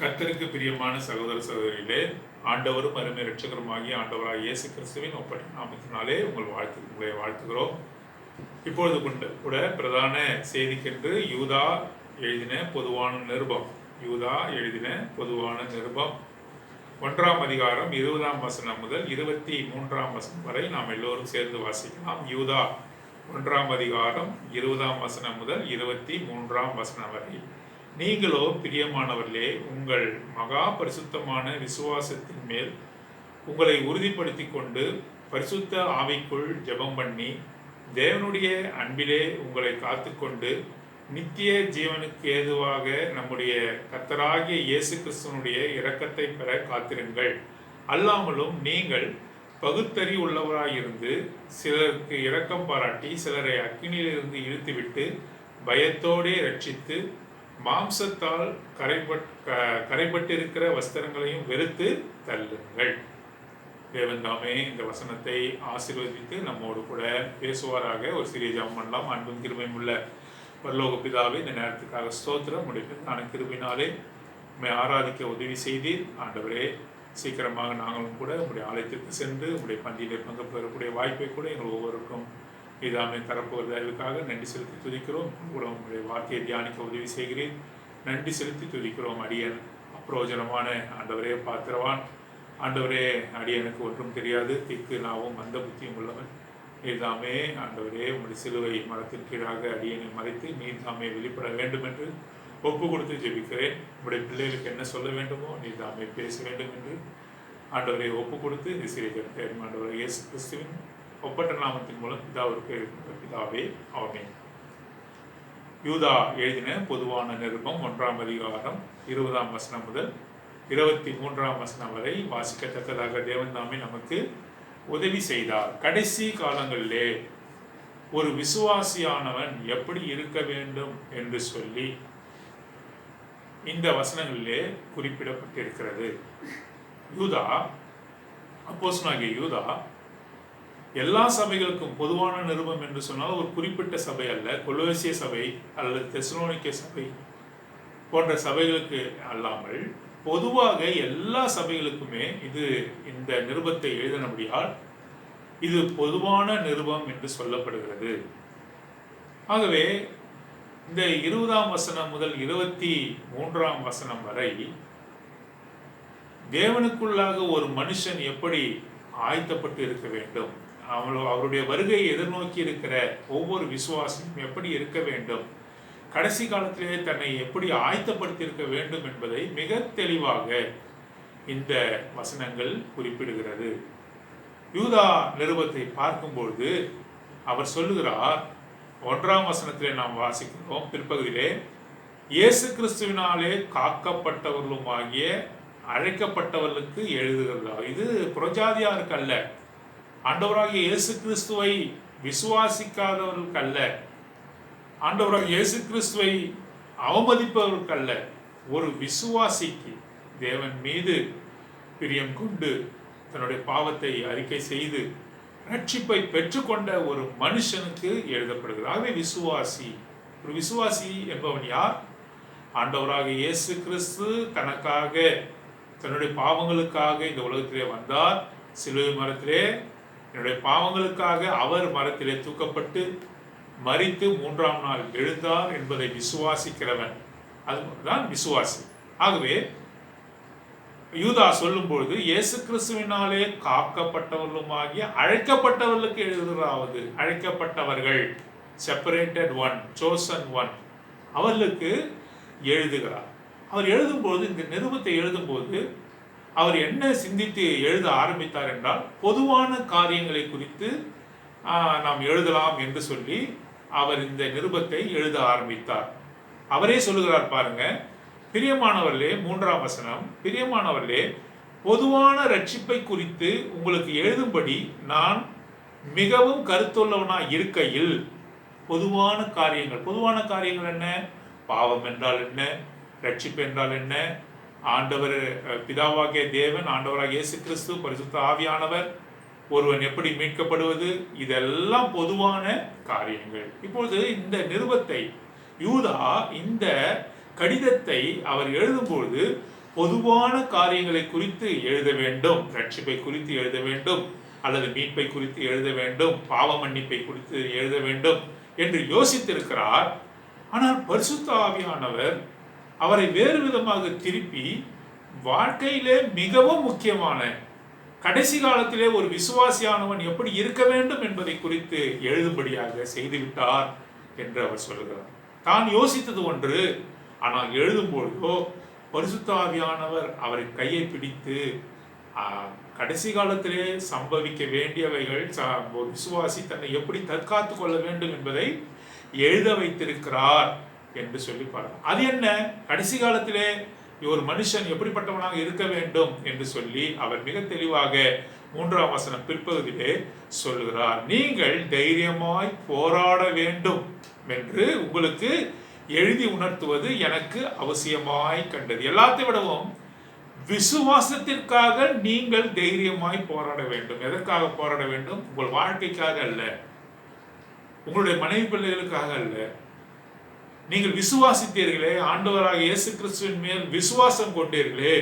கர்த்தருக்கு பிரியமான சகோதர சகோதரிகளே, ஆண்டவரும் அருமை இரட்சகருமாகிய ஆண்டவராகிய இயேசு கிறிஸ்துவின் ஒப்பற்ற நாமத்தினாலே உங்களை வாழ்த்துகிறோம். இப்பொழுது கூட பிரதான செய்திக்கென்று யூதா எழுதின பொதுவான நிருபம் 1ஆம் அதிகாரம் 20ஆம் வசனம் முதல் 23ஆம் வசனம் வரை நாம் எல்லோரும் சேர்ந்து வாசிக்கலாம். யூதா 1ஆம் அதிகாரம் 20ஆம் வசனம் முதல் 23ஆம் வசனம் வரை. நீங்களோ பிரியமானவர்களே, உங்கள் மகா பரிசுத்தமான விசுவாசத்தின் மேல் உங்களை உறுதிப்படுத்தி கொண்டு பரிசுத்த ஆவிக்குள் ஜெபம் பண்ணி தேவனுடைய அன்பிலே உங்களை காத்துக்கொண்டு நித்திய ஜீவனுக்கு ஏதுவாக நம்முடைய கர்த்தராகிய இயேசு கிறிஸ்துவனுடைய இரக்கத்தை பெற காத்திருங்கள். அல்லாமலும் நீங்கள் பகுத்தறி உள்ளவராயிருந்து சிலருக்கு இரக்கம் பாராட்டி சிலரை அக்கினியிலிருந்து இழுத்துவிட்டு பயத்தோடே ரட்சித்து மாம்சத்தால் கரைப்பட்டிருக்கிற வஸ்திரங்களையும் வெறுத்து தள்ளுங்கள். தேவன் தாமே இந்த வசனத்தை ஆசீர்வதித்து நம்மோடு கூட பேசுவாராக. ஒரு சிறிய ஜெபம் பண்ணலாம். அன்பும் கிருபையும் உள்ள பரலோக பிதாவே, இந்த நேரத்துக்காக ஸ்தோத்திரம். உடைய கிருபையினாலே உம்மை ஆராதிக்க உதவி செய்தீர். ஆண்டவரே, சீக்கிரமாக நாங்களும் கூட உங்களுடைய ஆலயத்திற்கு சென்று உங்களுடைய பந்தியிலே பங்கு பெறக்கூடிய வாய்ப்பை கூட எங்கள் ஒவ்வொருக்கும் இதாமே தரப்போவது அறிவுக்காக நன்றி செலுத்தி துதிக்கிறோம். கூட உங்களுடைய வார்த்தையை தியானிக்க உதவி செய்கிறேன். நன்றி செலுத்தி துதிக்கிறோம். அடியன் அப்பிரோஜனமான ஆண்டவரே, பாத்திரவான் ஆண்டவரே, அடியனுக்கு ஒன்றும் தெரியாது, திக்கு நாவும் மந்த புத்தியும் உள்ளவன். நீர்தாமே ஆண்டவரே, உங்களுடைய சிலுவை மரத்தின் கீழாக அடியனை மறைத்து நீர்தாமே வெளிப்பட வேண்டும் என்று ஒப்பு கொடுத்து ஜெபிக்கிறேன். உங்களுடைய பிள்ளைகளுக்கு என்ன சொல்ல வேண்டுமோ நீர்தாமே பேச வேண்டும் என்று ஆண்டவரை ஒப்பு கொடுத்து இந்த சிறிய கருத்தை ஆண்டவரை இயேசு கிறிஸ்துவின் ஒப்பற்ற நாமத்தின் மூலம் பிதாவிற்கு பிதாவே, ஆமென். யூதா எழுதின பொதுவான நிருபம் 1ஆம் அதிகாரம் 20ஆம் வசனம் முதல் 23ஆம் வசனம் வரை வாசிக்கத்தக்கதாக தேவன் தாமே நமக்கு உதவி செய்தார். கடைசி காலங்களிலே ஒரு விசுவாசியானவன் எப்படி இருக்க வேண்டும் என்று சொல்லி இந்த வசனங்களிலே குறிப்பிடப்பட்டிருக்கிறது. யூதா, அப்போஸ்தலனாகிய யூதா எல்லா சபைகளுக்கும் பொதுவான நிருபம் என்று சொன்னால் ஒரு குறிப்பிட்ட சபை அல்ல, கொலோசிய சபை அல்லது தெசலோனிக்கே சபை போன்ற சபைகளுக்கு அல்லாமல் பொதுவாக எல்லா சபைகளுக்குமே இந்த நிருபத்தை எழுதினபடியால் இது பொதுவான நிருபம் என்று சொல்லப்படுகிறது. ஆகவே இந்த 20ஆம் வசனம் முதல் 23ஆம் வசனம் வரை தேவனுக்குள்ளாக ஒரு மனுஷன் எப்படி ஆயத்தப்பட்டு இருக்க வேண்டும், அவருடைய வருகையை எதிர்நோக்கி இருக்கிற ஒவ்வொரு விசுவாசியும் எப்படி இருக்க வேண்டும், கடைசி காலத்திலே தன்னை எப்படி ஆயத்தப்படுத்தி இருக்க வேண்டும் என்பதை மிக தெளிவாக இந்த வசனங்கள் குறிப்பிடுகிறது. யூதா நிருபத்தை பார்க்கும்பொழுது அவர் சொல்லுகிறார், 1ஆம் வசனத்திலே நாம் வாசிக்கிறோம் பிற்பகுதியிலே, இயேசு கிறிஸ்துவினாலே காக்கப்பட்டவர்களுமாகிய அழைக்கப்பட்டவர்களுக்கு எழுதுகிறதா. இது புறஜாதியாருக்கு அல்ல, ஆண்டவராகிய இயேசு கிறிஸ்துவை விசுவாசிக்காதவர்களுக்கு அல்ல, ஆண்டவராகிய இயேசு கிறிஸ்துவை அவமதிப்பவர்களுக்கு அல்ல, ஒரு விசுவாசிக்கு தேவன் மீது பிரியம் கொண்டு தன்னுடைய பாவத்தை அறிக்கை செய்து ரட்சிப்பை பெற்றுக்கொண்ட ஒரு மனுஷனுக்கு எழுதப்படுகிறது. ஆகவே ஒரு விசுவாசி என்பவன் யார்? ஆண்டவராகிய இயேசு கிறிஸ்து தனக்காக தன்னுடைய பாவங்களுக்காக இந்த உலகத்திலே வந்தார். சிலுவை மரத்திலே என்னுடைய பாவங்களுக்காக அவர் மரத்திலே தூக்கப்பட்டு மரித்து 3ஆம் நாள் எழுந்தார் என்பதை விசுவாசிக்கிறவன், அதுதான் விசுவாசி. ஆகவே யூதா சொல்லும்பொழுது இயேசு கிறிஸ்துவினாலே காக்கப்பட்டவர்களுமாகிய அழைக்கப்பட்டவர்களுக்கு எழுதுகிறாவது, அழைக்கப்பட்டவர்கள், செப்பரேட்டட் ஒன், சோசன் ஒன், அவர்களுக்கு எழுதுகிறார். அவர் எழுதும்போது, இந்த நிருபத்தை எழுதும்போது அவர் என்ன சிந்தித்து எழுத ஆரம்பித்தார் என்றால், பொதுவான காரியங்களை குறித்து நாம் எழுதலாம் என்று சொல்லி அவர் இந்த நிருபத்தை எழுத ஆரம்பித்தார். அவரே சொல்லுகிறார் பாருங்க, பிரியமானவர்களே, 3ஆம் வசனம், பிரியமானவர்களே, பொதுவான ரட்சிப்பை குறித்து உங்களுக்கு எழுதும்படி நான் மிகவும் கருத்துள்ளவனாய் இருக்கையில், பொதுவான காரியங்கள் என்ன, பாவம் என்றால் என்ன, ரட்சிப்பு என்றால் என்ன, ஆண்டவர் பிதாவாகிய தேவன், ஆண்டவராகிய இயேசு கிறிஸ்து, பரிசுத்த ஆவியானவர், ஒருவன் எப்படி மீட்கப்படுவது, இதெல்லாம் பொதுவான காரியங்கள். இப்பொழுது இந்த நிருபத்தை யூதா, இந்த கடிதத்தை அவர் எழுதும்போது பொதுவான காரியங்களை குறித்து எழுத வேண்டும். ரட்சிப்பை குறித்து எழுத வேண்டும், அல்லது மீட்பை குறித்து எழுத வேண்டும், பாவ மன்னிப்பை குறித்து எழுத வேண்டும் என்று யோசித்திருக்கிறார். ஆனால் பரிசுத்த ஆவியானவர் அவரை வேறு விதமாக திருப்பி வாழ்க்கையிலே மிகவும் முக்கியமான கடைசி காலத்திலே ஒரு விசுவாசியானவன் எப்படி இருக்க வேண்டும் என்பதை குறித்து எழுதும்படியாக செய்துவிட்டார் என்று அவர் சொல்கிறார். தான் யோசித்தது ஒன்று, ஆனால் எழுதும்பொழுதோ பரிசுத்த ஆவியானவர் அவரின் கையை பிடித்து கடைசி காலத்திலே சம்பவிக்க வேண்டியவைகள் ஒரு விசுவாசி தன்னை எப்படி தற்காத்து கொள்ள வேண்டும் என்பதை எழுத வைத்திருக்கிறார் என்று சொல்லி பாருங்கள். அது என்ன? கடைசி காலத்திலே ஒரு மனுஷன் எப்படிப்பட்டவனாக இருக்க வேண்டும் என்று சொல்லி அவர் மிக தெளிவாக 3ஆம் வசனம் பிற்பகுதியிலே சொல்கிறார். நீங்கள் தைரியமாய் போராட வேண்டும் என்று உங்களுக்கு எழுதி உணர்த்துவது எனக்கு அவசியமாய் கண்டது. எல்லாத்தை விடவும் விசுவாசத்திற்காக நீங்கள் தைரியமாய் போராட வேண்டும். எதற்காக போராட வேண்டும்? உங்கள் வாழ்க்கைக்காக அல்ல, உங்களுடைய மனைவி பிள்ளைகளுக்காக அல்ல. நீங்கள் விசுவாசித்தீர்களே, ஆண்டவராக இயேசு கிறிஸ்துவின் மேல் விசுவாசம் கொண்டீர்களே,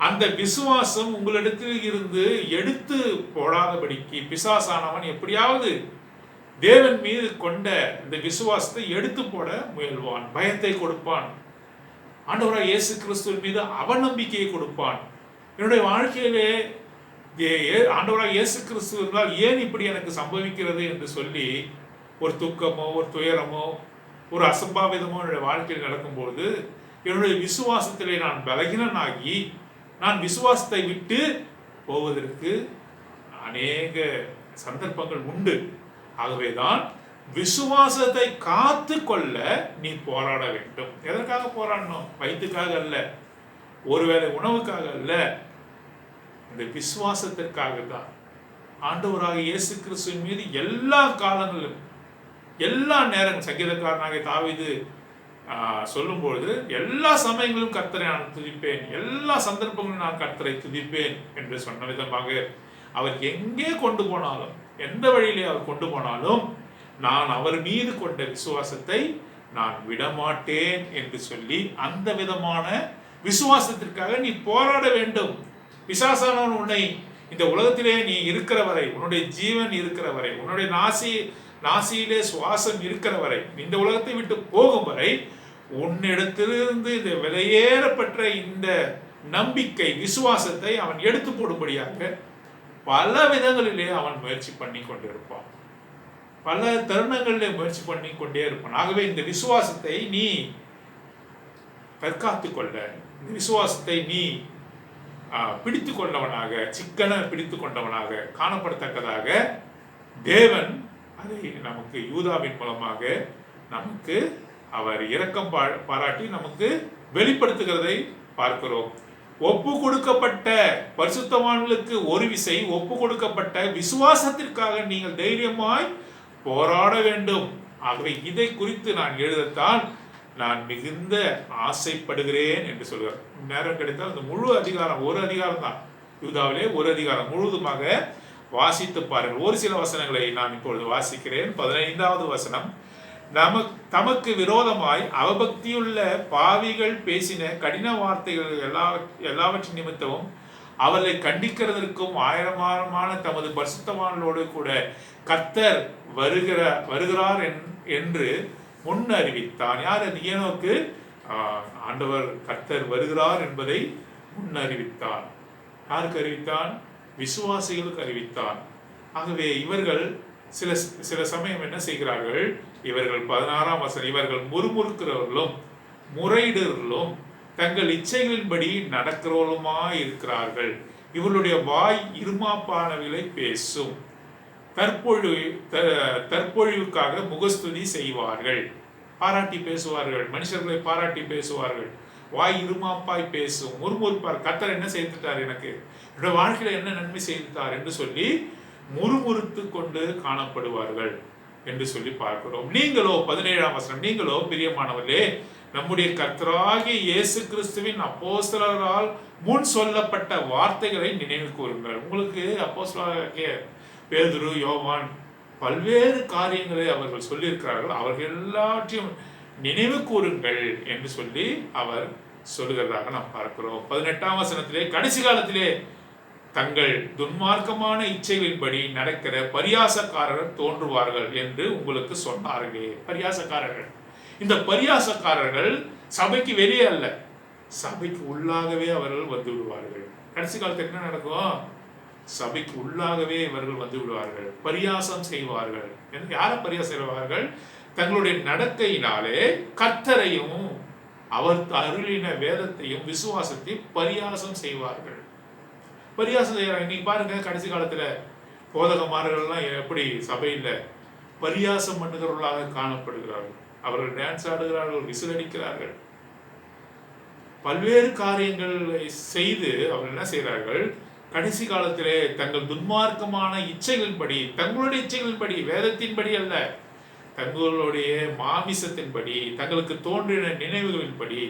அந்த விசுவாசம் உங்களிடத்தில் இருந்து எடுத்து போடாதபடிக்கு பிசாசானவன் எப்படியாவது தேவன் மீது கொண்ட இந்த விசுவாசத்தை எடுத்து போட முயல்வான், பயத்தை கொடுப்பான். ஆண்டவராக இயேசு கிறிஸ்துவின் மீது அவநம்பிக்கையை கொடுப்பான். என்னுடைய வாழ்க்கையிலே ஆண்டவராக இயேசு கிறிஸ்து இருந்தால் ஏன் இப்படி எனக்கு சம்பவிக்கிறது என்று சொல்லி ஒரு துக்கமோ ஒரு துயரமோ ஒரு அசம்பாவிதமோ என்னுடைய வாழ்க்கையில் நடக்கும்போது என்னுடைய விசுவாசத்திலே நான் பலகீனனாகி நான் விசுவாசத்தை விட்டு போவதற்கு அநேக சந்தர்ப்பங்கள் உண்டு. ஆகவேதான் விசுவாசத்தை காத்து கொள்ள நீ போராட வேண்டும். எதற்காக போராடணும்? வயிற்றுக்காக அல்ல, ஒருவேளை உணவுக்காக அல்ல, இந்த விசுவாசத்திற்காக தான். ஆண்டவராக இயேசு கிறிஸ்துவின் மீது எல்லா காலங்களிலும் எல்லா நேரங்களும் சங்கீதக்காரனாக தாவீது சொல்லும்பொழுது எல்லா சமயங்களிலும் கர்த்தரை நான் துதிப்பேன், எல்லா சந்தர்ப்பங்களிலும் நான் கர்த்தரை துதிப்பேன் என்று சொன்ன விதமாக அவர் எங்கே கொண்டு போனாலும் எந்த வழியிலே அவர் கொண்டு போனாலும் நான் அவர் மீது கொண்ட விசுவாசத்தை நான் விடமாட்டேன் என்று சொல்லி அந்த விதமான விசுவாசத்திற்காக நீ போராட வேண்டும். பிசாசானவன் உன்னை இந்த உலகத்திலே நீ இருக்கிற வரை, உன்னுடைய ஜீவன் இருக்கிற வரை, உன்னுடைய நாசியிலே சுவாசம் இருக்கிற வரை, இந்த உலகத்தை விட்டு போகும் வரை உன்னிடத்திலிருந்து இந்த விலையேறப்பட்ட இந்த நம்பிக்கை விசுவாசத்தை அவன் எடுத்து போடும்படியாக பல விதங்களிலே அவன் முயற்சி பண்ணி கொண்டிருப்பான், பல தருணங்களிலே முயற்சி பண்ணி கொண்டே இருப்பான். ஆகவே இந்த விசுவாசத்தை நீ தற்காத்து கொள்ள, இந்த விசுவாசத்தை நீ பிடித்து கொண்டவனாக, சிக்கன பிடித்து கொண்டவனாக காணப்படத்தக்கதாக தேவன் அதை நமக்கு யூதாவின் மூலமாக நமக்கு அவர் இரக்கம் பாராட்டி நமக்கு வெளிப்படுத்துகிறதை பார்க்கிறோம். ஒப்பு கொடுக்கப்பட்ட பரிசுத்தவான்களுக்கு ஒரு விசை ஒப்பு கொடுக்கப்பட்ட விசுவாசத்திற்காக நீங்கள் தைரியமாய் போராட வேண்டும். ஆகவே இதை குறித்து நான் எழுதத்தான் நான் மிகுந்த ஆசைப்படுகிறேன் என்று சொல்கிறார். நேரம் கிடைத்தால் அந்த முழு அதிகாரம், ஒரு அதிகாரம் தான், யூதாவிலே ஒரு அதிகாரம் முழுவதுமாக வாசித்து பாருங்கள். ஒரு சில வசனங்களை நான் இப்பொழுது வாசிக்கிறேன். 15வது வசனம். தமக்கு விரோதமாய் அவபக்தியுள்ள பாவிகள் பேசின கடின வார்த்தைகள் எல்லாவற்றின் நிமித்தமும் அவர்களை கண்டிக்கிறதற்கும் ஆயிரமான தமது பரிசுத்தவான்களோடு கூட கர்த்தர் வருகிறார் என்று முன் அறிவித்தான். யார்? அது ஏனோக்கு ஆண்டவர் கர்த்தர் வருகிறார் என்பதை முன் அறிவித்தான். யாருக்கு அறிவித்தான்? விசுவாசிகளுக்கு அறிவித்தான். ஆகவே இவர்கள் சில சமயம் என்ன செய்கிறார்கள்? இவர்கள் 16ஆம் வசனம், இவர்கள் முறுமுறுக்கிறவர்களும் முறையிடுவர்களும் தங்கள் இச்சைகளின்படி நடக்கிறவர்களுமாய் இருக்கிறார்கள். இவர்களுடைய வாய் இருமாப்பானவைகளை பேசும், தற்பொழிவுக்காக முகஸ்துதி செய்வார்கள். பாராட்டி பேசுவார்கள், மனுஷர்களை பாராட்டி பேசுவார்கள், வாய் இருமாப்பாய் பேசும், முறுமுறுப்பார். கர்த்தர் என்ன செய்துட்டார், எனக்கு என்னோட வாழ்க்கையில என்ன நன்மை செய்துட்டார் என்று சொல்லி முறுமுறுத்து கொண்டு காணப்படுவார்கள் என்று சொல்லி பார்க்கிறோம். நீங்களோ 17ஆம் வசனம், நீங்களோ பிரியமானவர்களே நம்முடைய கர்த்தராகிய இயேசு கிறிஸ்துவின் அப்போஸ்தலரால் முன் சொல்லப்பட்ட வார்த்தைகளை நினைவு கூறுங்கள். உங்களுக்கு அப்போஸ்தலராகிய பேதுரு, யோவான் பல்வேறு காரியங்களை அவர்கள் சொல்லியிருக்கிறார்கள். அவர்கள் எல்லாற்றையும் நினைவு கூறுங்கள் என்று சொல்லி அவர் சொல்லுகிறதாக நாம் பார்க்கிறோம். 18ஆம் வசனத்திலே கடைசி காலத்திலே தங்கள் துன்மார்க்கமான இச்சைகளின்படி நடக்கிற பரியாசக்காரர்கள் தோன்றுவார்கள் என்று உங்களுக்கு சொன்னார்களே. பரியாசக்காரர்கள், இந்த பரியாசக்காரர்கள் சபைக்கு வெளியே அல்ல, சபைக்கு உள்ளாகவே அவர்கள் வந்து விடுவார்கள். கடைசி காலத்தில் என்ன நடக்கும்? சபைக்கு உள்ளாகவே இவர்கள் வந்து விடுவார்கள், பரியாசம் செய்வார்கள். யாரை பரியாசம் செய்வார்கள்? தங்களுடைய நடக்கையினாலே கர்த்தரையும் அவர் அருளின வேதத்தையும் விசுவாசத்தையும் பரியாசம் செய்வார்கள். பரியாசம் செய்யறாங்க. இன்னைக்கு பாருங்க, கடைசி காலத்துல போதகமார்கள்லாம் எப்படி சபையில் பரியாசம் பண்ணுகிறவர்களாக காணப்படுகிறார்கள். அவர்கள் டான்ஸ் ஆடுகிறார்கள், விசில் அடிக்கிறார்கள், பல்வேறு காரியங்களை செய்து அவர்கள் என்ன செய்கிறார்கள்? கடைசி காலத்திலே தங்கள் துன்மார்க்கமான இச்சைகளின்படி, தங்களுடைய இச்சைகளின்படி, வேதத்தின்படி அல்ல, தங்களுடைய மாமிசத்தின்படி, தங்களுக்கு தோன்றின நினைவுகளின்படி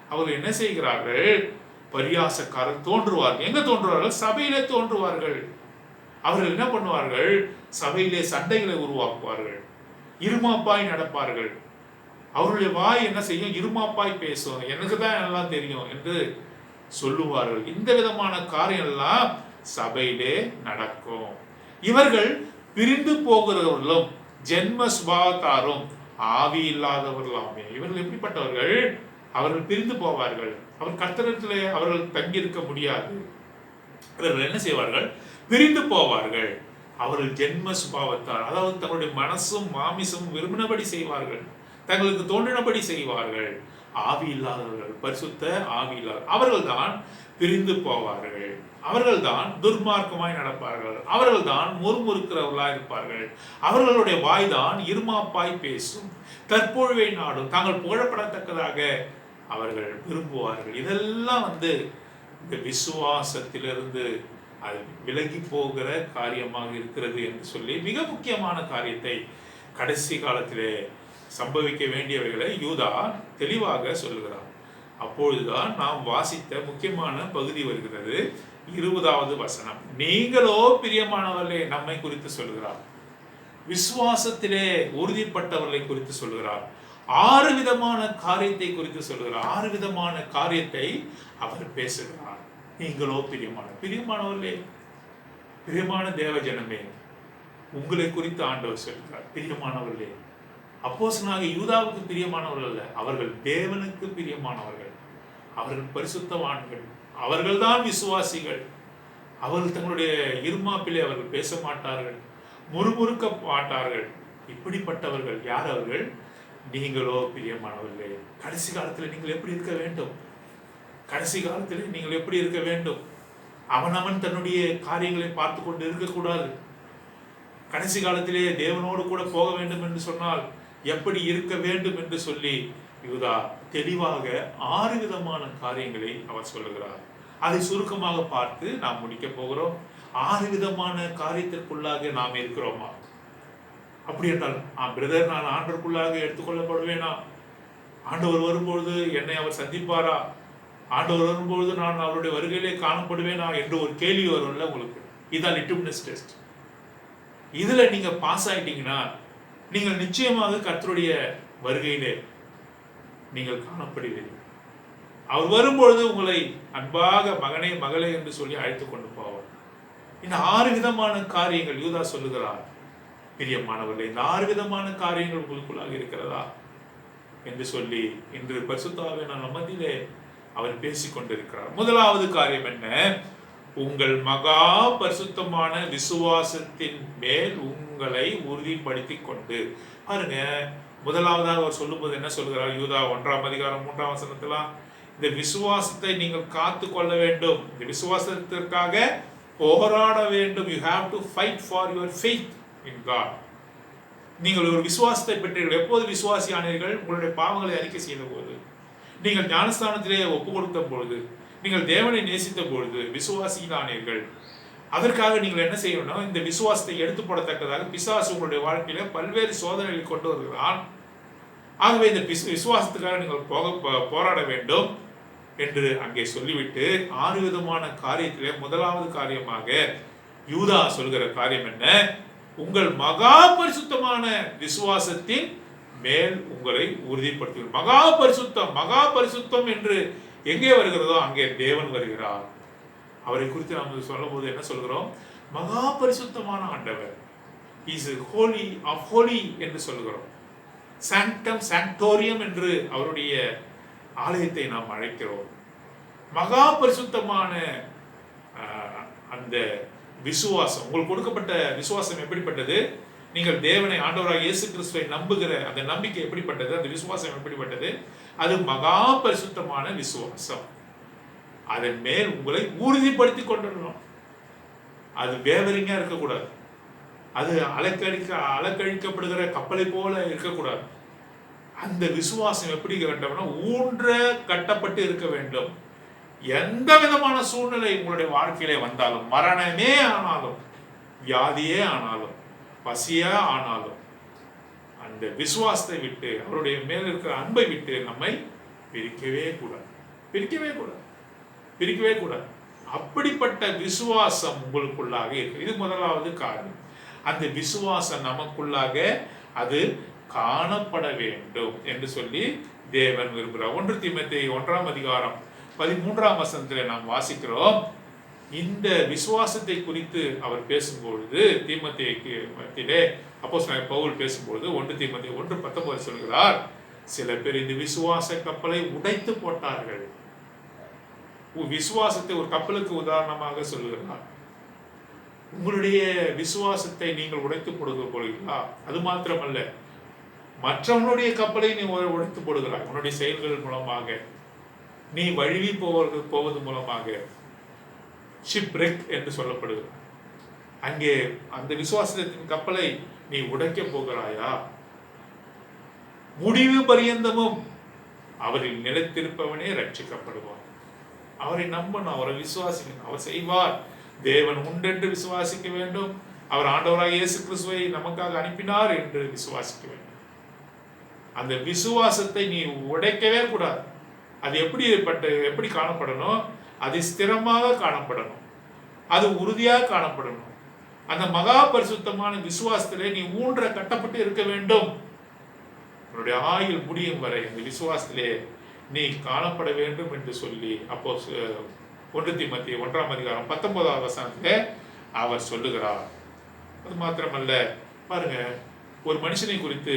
அவர்கள் என்ன செய்கிறார்கள்? பரியாசக்காரர் தோன்றுவார்கள். எங்க தோன்றுவார்கள்? சபையிலே தோன்றுவார்கள். அவர்கள் என்ன பண்ணுவார்கள்? சபையிலே சண்டைகளை உருவாக்குவார்கள், இருமாப்பாய் நடப்பார்கள். அவருடைய வாய் என்ன செய்யும்? இருமாப்பாய் பேசும், எனக்கு தான் எல்லாம் தெரியும் என்று சொல்லுவார்கள். இந்த விதமான காரியம் எல்லாம் சபையிலே நடக்கும். இவர்கள் பிரிந்து போகிறவர்களும் ஜென்ம சுபாவத்தாரும் ஆவி இல்லாதவர்களாமே. இவர்கள் எப்படிப்பட்டவர்கள்? அவர்கள் பிரிந்து போவார்கள். அவர் கர்த்தரிடத்திலே அவர்கள் தங்கியிருக்க முடியாது. இவர்கள் என்ன செய்வார்கள்? பிரிந்து போவார்கள். அவர்கள் ஜென்ம சுபாவத்தார், அதாவது தங்களுடைய மனசும் மாமிசமும் விரும்பினபடி செய்வார்கள், தங்களுக்கு தோன்றினபடி செய்வார்கள். ஆவி இல்லாதவர்கள், பரிசுத்த ஆவி இல்லாத அவர்கள் தான் பிரிந்து போவார்கள். அவர்கள் தான் துர்மார்க்கமாய் நடப்பார்கள். அவர்கள் தான் முறுமுறுக்கிறவர்களாக இருப்பார்கள். அவர்களுடைய வாய் தான் இருமாப்பாய் பேசும், தற்பொழுவை நாடும், தாங்கள் புகழப்படத்தக்கதாக அவர்கள் விரும்புவார்கள். இதெல்லாம் இந்த விசுவாசத்திலிருந்து அது விலகி போகிற காரியமாக இருக்கிறது என்று சொல்லி மிக முக்கியமான காரியத்தை கடைசி காலத்திலே சம்பவிக்க வேண்டியவைகளை யூதா தெளிவாக சொல்லுகிறார். அப்பொழுதுதான் நாம் வாசித்த முக்கியமான பகுதி வருகிறது, 20வது வசனம். நீங்களோ பிரியமானவர்களே, நம்மை குறித்து சொல்லுகிறார். விசுவாசத்திலே உறுதிப்பட்டவர்களை குறித்து சொல்லுகிறார். 6 விதமான காரியத்தை குறித்து சொல்லுகிறார். 6 விதமான காரியத்தை அவர் பேசுகிறார். நீங்களோ பிரியமானவர்களே, பிரியமான தேவ ஜனமே, உங்களை குறித்து ஆண்டவர் சொல்கிறார். பிரியமானவர்களே, அப்போஸ்தலனாகிய யூதாவுக்கு பிரியமானவர்கள் அல்ல, அவர்கள் தேவனுக்கு பிரியமானவர்கள், அவர்கள் பரிசுத்தவான்கள், அவர்கள் தான் விசுவாசிகள். அவர்கள் தங்களுடைய இருமாப்பிலே அவர்கள் பேச மாட்டார்கள், முறுமுறுக்க மாட்டார்கள். இப்படிப்பட்டவர்கள் யார்? அவர்கள். நீங்களோ பிரியமானவர்களே, கடைசி காலத்தில் நீங்கள் எப்படி இருக்க வேண்டும்? கடைசி காலத்தில் நீங்கள் எப்படி இருக்க வேண்டும்? அவனவன் தன்னுடைய காரியங்களை பார்த்து கொண்டு இருக்கக்கூடாது. கடைசி காலத்திலே தேவனோடு கூட போக வேண்டும் என்று சொன்னால் எப்படி இருக்க வேண்டும் என்று சொல்லி யூதா தெளிவாக 6 விதமான காரியங்களை அவர் சொல்லுகிறார். அதை சுருக்கமாக பார்த்து நாம் முடிக்க போகிறோம். 6 விதமான காரியத்திற்குள்ளாக நாம் இருக்கிறோமா? அப்படி என்றால் பிரதர், நான் ஆண்டவருக்குள்ளாக எடுத்துக்கொள்ளப்படுவேனா? ஆண்டவர் வரும்பொழுது என்னை அவர் சந்திப்பாரா? ஆண்டவர் வரும்பொழுது நான் அவருடைய வருகையிலே காணப்படுவேனா என்று ஒரு கேள்வி வரும்ல உங்களுக்கு. இதான் லிட்மஸ் டெஸ்ட். இதுல நீங்க பாஸ் ஆயிட்டீங்கன்னா நீங்கள் நிச்சயமாக கர்த்தருடைய வருகையிலே நீங்கள் காணப்படுவீர்கள். அவர் வரும்பொழுது உங்களை அன்பாக மகனே மகளே என்று சொல்லி அழைத்து கொண்டு போவார். இந்த 6 விதமான காரியங்கள் யூதா சொல்லுகிறார். பிரியமானவர்களே, இந்த 6 விதமான காரியங்கள் உங்களுக்குள்ளாக இருக்கிறதா என்று சொல்லி இன்று பரிசுத்த ஆவியானவர் மத்தியிலே அவர் பேசிக்கொண்டிருக்கிறார். முதலாவது காரியம் என்ன? உங்கள் மகா பரிசுத்தமான விசுவாசத்தின் மேல் உங்களை உறுதிப்படுத்தி கொண்டு. பாருங்க, முதலாவதாக அவர் சொல்லும்போது என்ன சொல்கிறார்? யூதா 1ஆம் அதிகாரம் 3ஆம் வசனத்திலாம் இந்த விசுவாசத்தை நீங்கள் காத்து கொள்ள வேண்டும், இந்த விசுவாசத்திற்காக போராட வேண்டும். You have to fight for your faith in God. நீங்கள் ஒரு விசுவாசத்தை பெற்றீர்கள். எப்போது விசுவாசி ஆனீர்கள்? உங்களுடைய பாவங்களை அறிக்கை செய்த போது, நீங்கள் ஞானஸ்தானத்திலே ஒப்பு கொடுத்த பொழுது, நீங்கள் தேவனை நேசித்த பொழுது விசுவாசியானீர்கள். அதற்காக நீங்கள் என்ன செய்யணும்? இந்த விசுவாசத்தை எடுத்து போடத்தக்கதாக பிசாசு உங்களுடைய வாழ்க்கையில பல்வேறு சோதனைகளை கொண்டு வருகிறான். ஆகவே இந்த விசுவாசத்துக்காக நீங்கள் போராட வேண்டும் என்று அங்கே சொல்லிவிட்டு 6 விதமான காரியத்திலே முதலாவது காரியமாக யூதா சொல்கிற காரியம் என்ன? உங்கள் மகா பரிசுத்தமான விசுவாசத்தின் மேல் உங்களை உறுதிப்படுத்துங்கள். மகா பரிசுத்தம் என்று எங்கே வருகிறதோ அங்கே தேவன் வருகிறார். அவரை குறித்து நாம் சொல்லும் போது என்ன சொல்கிறோம்? மகா பரிசுத்தமான ஆண்டவர், இஸ் ஹோலி ஆஃப் ஹோலி என்று சொல்கிறோம். சாங்டம் சாங்டோரியம் என்று அவருடைய ஆலயத்தை நாம் அழைக்கிறோம். மகா பரிசுத்தமான அந்த விசுவாசம், உங்களுக்கு கொடுக்கப்பட்ட விசுவாசம் எப்படிப்பட்டது? நீங்கள் தேவனை, ஆண்டவராக இயேசு கிறிஸ்துவை நம்புகிற அந்த நம்பிக்கை எப்படிப்பட்டது? அந்த விசுவாசம் எப்படிப்பட்டது? அது மகா பரிசுத்தமான விசுவாசம். அதன் மேல் உங்களை உறுதிப்படுத்தி கொண்டிருக்கணும். அது வேவரிங்கா இருக்கக்கூடாது. அது அலக்கழிக்கப்படுகிற கப்பலை போல இருக்கக்கூடாது. அந்த விசுவாசம் எப்படி கட்டணும்னா ஊன்ற கட்டப்பட்டு இருக்க வேண்டும். எந்த விதமான சூழ்நிலை உங்களுடைய வாழ்க்கையிலே வந்தாலும், மரணமே ஆனாலும், வியாதியே ஆனாலும், பசியா ஆனாலும், அந்த விசுவாசத்தை விட்டு, அவருடைய மேல் இருக்கிற அன்பை விட்டு நம்மை பிரிக்கவே கூடாது, பிரிக்கவே கூடாது, பிரிக்கவே கூடாது. அப்படிப்பட்ட விசுவாசம் உங்களுக்குள்ளாக இருக்கு. இது முதலாவது காரணம். அந்த விசுவாசம் நமக்குள்ளாக அது காணப்பட வேண்டும் என்று சொல்லி தேவன் விரும்புகிறார். 1 தீமோத்தேயு 1ஆம் அதிகாரம் 13ஆம் வசனத்தில் நாம் வாசிக்கிறோம். இந்த விசுவாசத்தை குறித்து அவர் பேசும்பொழுது, தீமோத்தேயுக்கு மத்தியிலே அப்போஸ்தலனாகிய பவுல் பேசும்பொழுது 1 தீமோத்தேயு 1:19 சொல்கிறார், சில பேர் இந்த விசுவாச கப்பலை உடைத்து போட்டார்கள். விசுவாசத்தை ஒரு கப்பலுக்கு உதாரணமாக சொல்லுகிறார். உங்களுடைய விசுவாசத்தை நீங்கள் உடைத்து போடுகிறீர்களா? அது மாத்திரமல்ல, மற்றவனுடைய கப்பலை நீ உடைத்து போடுகிறாய். உன்னுடைய செயல்கள் மூலமாக, நீ வழுவி போவது மூலமாக, ஷிப்ரெக் என்று சொல்லப்படுகிறார். அங்கே அந்த விசுவாசத்தின் கப்பலை நீ உடைக்க போகிறாயா? முடிவு பரியந்தமும் அவரில் நிலைத்திருப்பவனே ரட்சிக்கப்படுவான். அவரை நம்பணும், அவரை விசுவாசிக்கணும். அவர் செய்வார். தேவன் உண்டென்று விசுவாசிக்க வேண்டும். அவர் ஆண்டவராக இயேசு கிறிஸ்துவை நமக்காக அனுப்பினார் என்று விசுவாசிக்க வேண்டும். அந்த விசுவாசத்தை நீ உடைக்கவே கூடாது. அது எப்படி காணப்படணும்? அது ஸ்திரமாக காணப்படணும், அது உறுதியாக காணப்படணும். அந்த மகா பரிசுத்தமான விசுவாசத்திலே நீ ஊன்ற கட்டப்பட்டு இருக்க வேண்டும். உன்னுடைய ஆயுள் முடியும் வரை அந்த விசுவாசத்திலே நீ காணப்பட வேண்டும் என்று சொல்லி அப்போ 1 தீமோத்தேயு 1ஆம் அதிகாரம் 19ஆம் வசனத்திலே அவர் சொல்லுகிறார். அது மாத்திரமல்ல, பாருங்க, ஒரு மனுஷனை குறித்து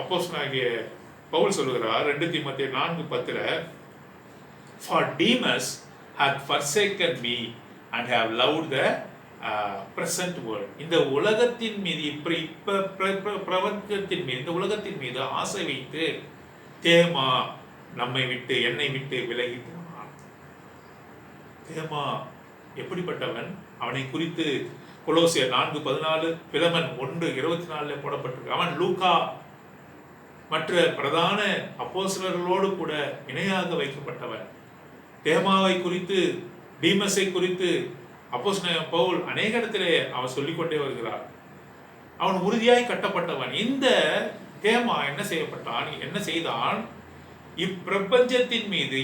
அப்போஸ்தலனாகிய பவுல் சொல்லுகிறார் 2 தீமோத்தேயு 4:10, For Demas hath forsaken me and have loved the present world. இந்த உலகத்தின் மீது, பிரபஞ்சத்தின் மீது, இந்த உலகத்தின் மீது ஆசை வைத்து தேமா நம்மை விட்டு, என்னை விட்டு விலகி போனான். தேமா எப்படிப்பட்டவன்? அவனை குறித்து கொலோசியர் 4:14, பிலமன் 1:24 போடப்பட்டிருக்கு. அவன் லூக்கா மற்ற பிரதான அப்போஸ்தலர்களோடு கூட இணையாக வைக்கப்பட்டவன். தேமாவை குறித்து, டீமஸை குறித்து அப்போஸ்தலன் பவுல் அநேக இடத்திலே அவன் சொல்லிக்கொண்டே வருகிறார். அவன் உறுதியாய் கட்டப்பட்டவன். இந்த தேமா என்ன செய்தான்? இப்பிரபஞ்சத்தின் மீது,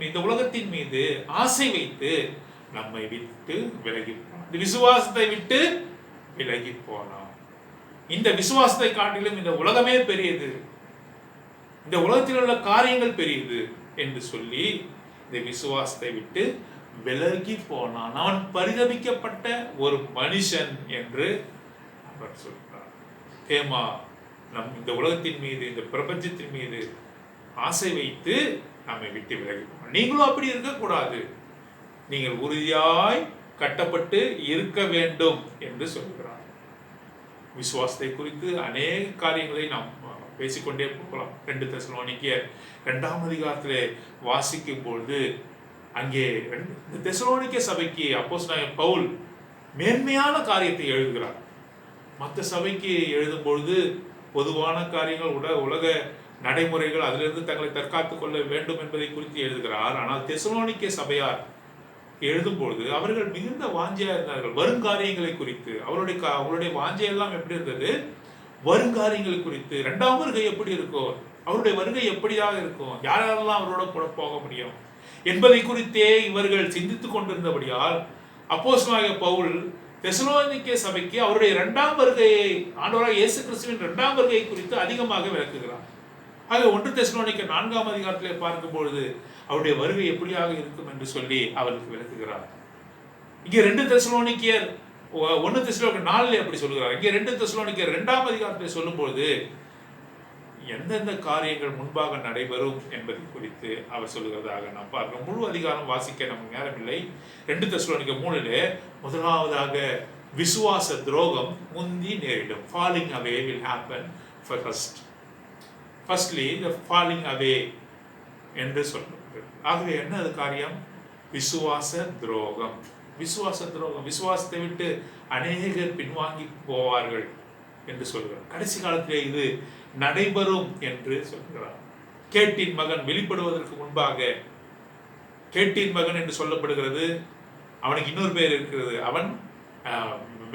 இந்த உலகத்தின் மீது ஆசை வைத்து நம்மை விட்டு விலகி போனான். இந்த விசுவாசத்தை விட்டு விலகி போனான். இந்த விசுவாசத்தை காட்டிலும் இந்த உலகமே பெரியது, இந்த உலகத்தில் உள்ள காரியங்கள் பெரியது என்று சொல்லி இந்த விசுவாசத்தை விட்டு விலகி போனான். அவன் பரிதபிக்கப்பட்ட ஒரு மனுஷன் என்று அவர் சொல்கிறார். தேமா இந்த உலகத்தின் மீது, இந்த பிரபஞ்சத்தின் மீது ஆசை வைத்து நம்மை விட்டு விலகி போனான். நீங்களும் அப்படி இருக்கக்கூடாது. நீங்கள் உறுதியாய் கட்டப்பட்டு இருக்க வேண்டும் என்று சொல்கிறார். விசுவாசத்தை குறித்து அநேக காரியங்களை நாம் பேசிக்கொண்டே போகலாம். 2 தெசலோனிக்கேயர் 2ஆம் அதிகாரத்திலே வாசிக்கும் பொழுது அங்கே தெசலோனிக்கே சபைக்கு அப்போஸ்தலனாகிய பவுல் மேன்மையான காரியத்தை எழுதுகிறார். மற்ற சபைக்கு எழுதும் பொழுது பொதுவான காரியங்கள், உலக நடைமுறைகள், அதிலிருந்து தங்களை தற்காத்துக் கொள்ள வேண்டும் என்பதை குறித்து எழுதுகிறார். ஆனால் தெசலோனிக்கே சபையார் எழுதும் பொழுது அவர்கள் மிகுந்த வாஞ்சையா இருந்தார்கள் வருங்காரியங்களை குறித்து. அவருடைய வாஞ்சையெல்லாம் எப்படி இருந்தது? வருங்காரியங்களை குறித்து. 2ஆம் வருகை எப்படி இருக்கும், அவருடைய வருகை எப்படியாக இருக்கும், யாரெல்லாம் அவரோட கூட போக முடியும் என்பதை குறித்தே இவர்கள் சிந்தித்துக் கொண்டிருந்தபடியால் அப்போஸ்தலனாகிய பவுல் தெசலோனிக்கே சபைக்கு அவருடைய 2ஆம் வருகையை, ஆண்டவராகிய இயேசு கிறிஸ்துவின் 2ஆம் வருகை குறித்து அதிகமாக விளக்குகிறார். ஆக 1 தெசலோனிக்கேயர் 4ஆம் அதிகாரத்திலே பார்க்கும் பொழுது அவருடைய வருகை எப்படியாக இருக்கும் என்று சொல்லி அவருக்கு விளக்குகிறார். இங்கே 2 தெசலோனிக்கேயர் 1 தெசலோனிக்கேயர் 4 அப்படி சொல்லுகிறார். இங்கே 2 தெசலோனிக்கேயர் 2ஆம் அதிகாரத்தை சொல்லும்போது எந்தெந்த காரியங்கள் முன்பாக நடைபெறும் என்பதை குறித்து அவர் சொல்லுகிறதாக நாம் பார்க்கிறோம். முழு அதிகாரம் வாசிக்க நமக்கு நேரம் இல்லை. 2 தெசலோனிக்கேயர் 3 முதலாவதாக விசுவாச துரோகம் முந்தி நேரிடும். falling away will happen first. Firstly, the falling away என்று சொல்றது. ஆகவே என்ன அது காரியம்? விசுவாச துரோகம். விசுவாச துரோகம், விசுவாசத்தை விட்டு அநேகர் பின்வாங்கி போவார்கள் என்று சொல்கிறார். கடைசி காலத்திலே இது நடைபெறும் என்று சொல்கிறார். கேட்டின் மகன் வெளிப்படுவதற்கு முன்பாக, கேட்டின் மகன் என்று சொல்லப்படுகிறது. அவனுக்கு இன்னொரு பேர் இருக்கிறது. அவன்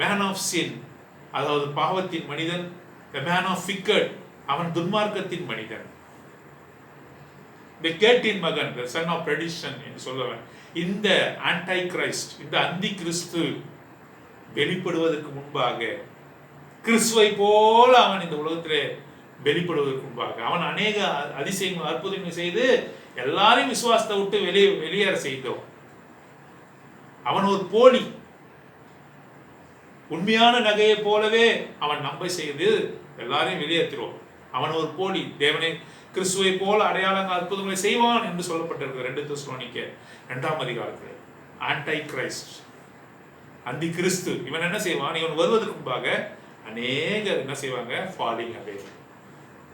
மேன் ஆஃப் சின், அதாவது பாவத்தின் மனிதன். மேன் ஆஃப் விக்கட், அவன் துன்மார்க்கத்தின் மனிதன். இந்த கேட்டின் மகன், சன் ஆஃப் பெர்டிஷன் என்று சொல்லுவேன். இந்த ஆன்டை கிரைஸ்ட், இந்த அந்தி கிறிஸ்து வெளிப்படுவதற்கு முன்பாக, கிறிஸ்துவை போல அவன் இந்த உலகத்திலே வெளிப்படுவதற்கு முன்பாக அவன் அநேக அதிசயங்கள் அற்புதங்கள் செய்து எல்லாரையும் விசுவாசத்தை விட்டு வெளியேற செய்தோம். அவன் ஒரு போலி. உண்மையான நகையை போலவே அவன் நம்பை செய்து எல்லாரையும் வெளியேற்றுவோம். அவன் ஒரு போலி. தேவனை கிறிஸ்துவை போல அடையாளங்கள் அற்புதங்களை செய்வான் என்று சொல்லப்பட்டிருக்கு 2 தெசலோனிக்கேயர் 2ஆம் அதிகாரத்தில். ஆன்டை கிரைஸ்ட், அந்தி கிறிஸ்து, இவன் என்ன செய்வான்? இவன் வருவதற்கு முன்பாக அநேகர் என்ன செய்வாங்க? ஃபாலிங் அவே,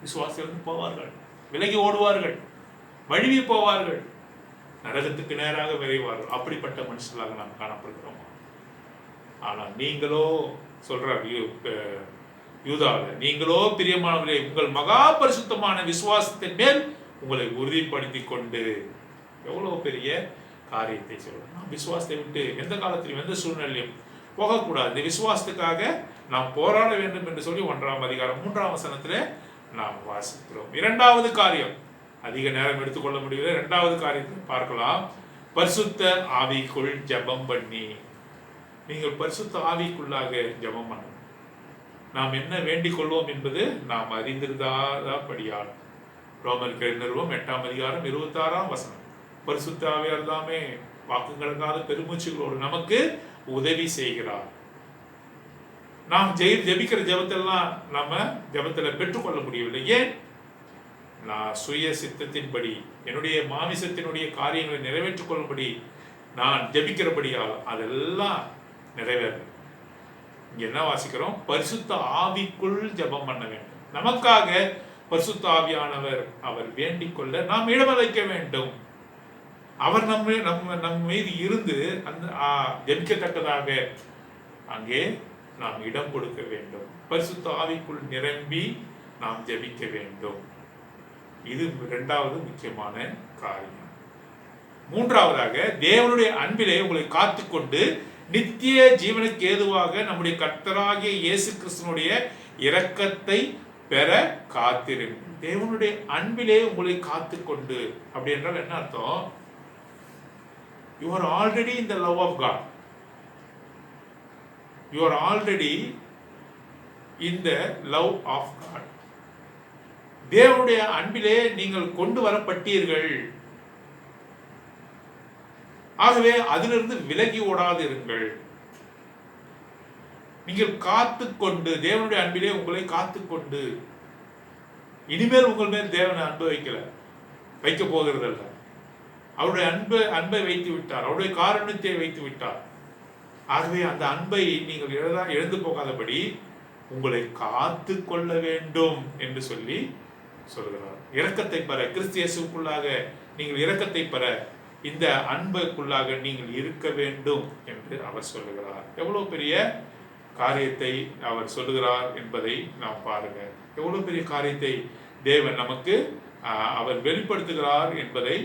விசுவாசத்திலிருந்து போவார்கள், விலகி ஓடுவார்கள், வழுவி போவார்கள், நரகத்துக்கு நேராக விரைவார்கள். அப்படிப்பட்ட மனுஷர்களாக நாம் காணப்படுகிறோம். ஆனால் நீங்களோ சொல்றார் யூதாவில், நீங்களோ பிரியமானவர்களே, உங்கள் மகா பரிசுத்தமான விசுவாசத்தின் மேல் உங்களை உறுதிப்படுத்தி கொண்டு. எவ்வளவு பெரிய காரியத்தை சொல்றோம். நாம் விசுவாசத்தை விட்டு எந்த காலத்திலும் எந்த சூழ்நிலையும் போகக்கூடாது. இந்த விசுவாசத்துக்காக நாம் போராட வேண்டும் என்று சொல்லி 1ஆம் அதிகாரம் 3ஆம் வசனத்திலே நாம் வாசிக்கிறோம். 2வது காரியம், அதிக நேரம் எடுத்துக்கொள்ள முடியல. 2வது காரியத்தை பார்க்கலாம். பரிசுத்த ஆவிக்குள் ஜெபம் பண்ணி. நீங்கள் பரிசுத்த ஆவிக்குள்ளாக ஜெபம் பண்ணணும். நாம் என்ன வேண்டிக் கொள்வோம் என்பது நாம் அறிந்திருந்தாபடியால். ரோமருக்கு நிறுவம் 8ஆம் அதிகாரம் 26ஆம் வசனம். பரிசுத்த ஆவியார் தாமே வாக்குங்களுக்காக பெருமூச்சுகளோடு நமக்கு உதவி செய்கிறார். நாம் ஜெபிக்கிற ஜெபத்தெல்லாம் நாம ஜெபத்தில் பெற்றுக்கொள்ள முடியவில்லை. ஏன்? நான் சுய சித்தத்தின்படி, என்னுடைய மாமிசத்தினுடைய காரியங்களை நிறைவேற்றிக் கொள்ளும்படி நான் ஜெபிக்கிறபடியால் அதெல்லாம் நிறைவேறும். இங்க என்ன வாசிக்கிறோம்? பரிசுத்த ஆவிக்குள் ஜெபம் பண்ண வேண்டும். நமக்காக பரிசுத்த ஆவியானவர் அவர் வேண்டிக் கொள்ள நாம் இடமளிக்க வேண்டும். அவர் நம்ம மீது இருந்து அந்த ஜெபிக்கத்தக்கதாக அங்கே நாம் இடம் கொடுக்க வேண்டும். பரிசுத்த ஆவிக்குள் நிரம்பி நாம் ஜெபிக்க வேண்டும். இது 2வது முக்கியமான காரியம். 3வதாக, தேவனுடைய அன்பிலே உங்களை காத்துக்கொண்டு நித்திய ஜீவனுக்கு ஏதுவாக நம்முடைய கர்த்தராகிய இயேசு கிறிஸ்துவினுடைய இரக்கத்தை பெற காத்திருங்கள். தேவனுடைய அன்பிலே உங்களை காத்துக்கொண்டு அப்படி என்றால் என்ன அர்த்தம்? You are already in the love of God. You are already in the love of God. தேவனுடைய அன்பிலே நீங்கள் கொண்டு வரப்பட்டீர்கள். ஆகவே அதிலிருந்து விலகி ஓடாது இருங்கள். நீங்கள் காத்துக்கொண்டு, தேவனுடைய அன்பிலே உங்களை காத்துக்கொண்டு, இனிமேல் உங்கள் மேல் தேவனை அன்பு வைக்க போகிறதல்ல. அவருடைய அன்பை வைத்து விட்டார். அவருடைய காரணத்தை வைத்து விட்டார். ஆகவே அந்த அன்பை நீங்கள் இழந்து போகாதபடி உங்களை காத்து கொள்ள வேண்டும் என்று சொல்லி சொல்கிறார். இரக்கத்தை பெற, கிறிஸ்து இயேசுவுக்குள்ளாக நீங்கள் இரக்கத்தை பெற, இந்த அன்புக்குள்ளாக நீங்கள் இருக்க வேண்டும் என்று அவர் சொல்லுகிறார். எவ்வளவு பெரிய காரியத்தை அவர் சொல்லுகிறார் என்பதை நாம் பாருங்க. எவ்வளவு பெரிய காரியத்தை தேவன் நமக்கு அவர் வெளிப்படுத்துகிறார் என்பதை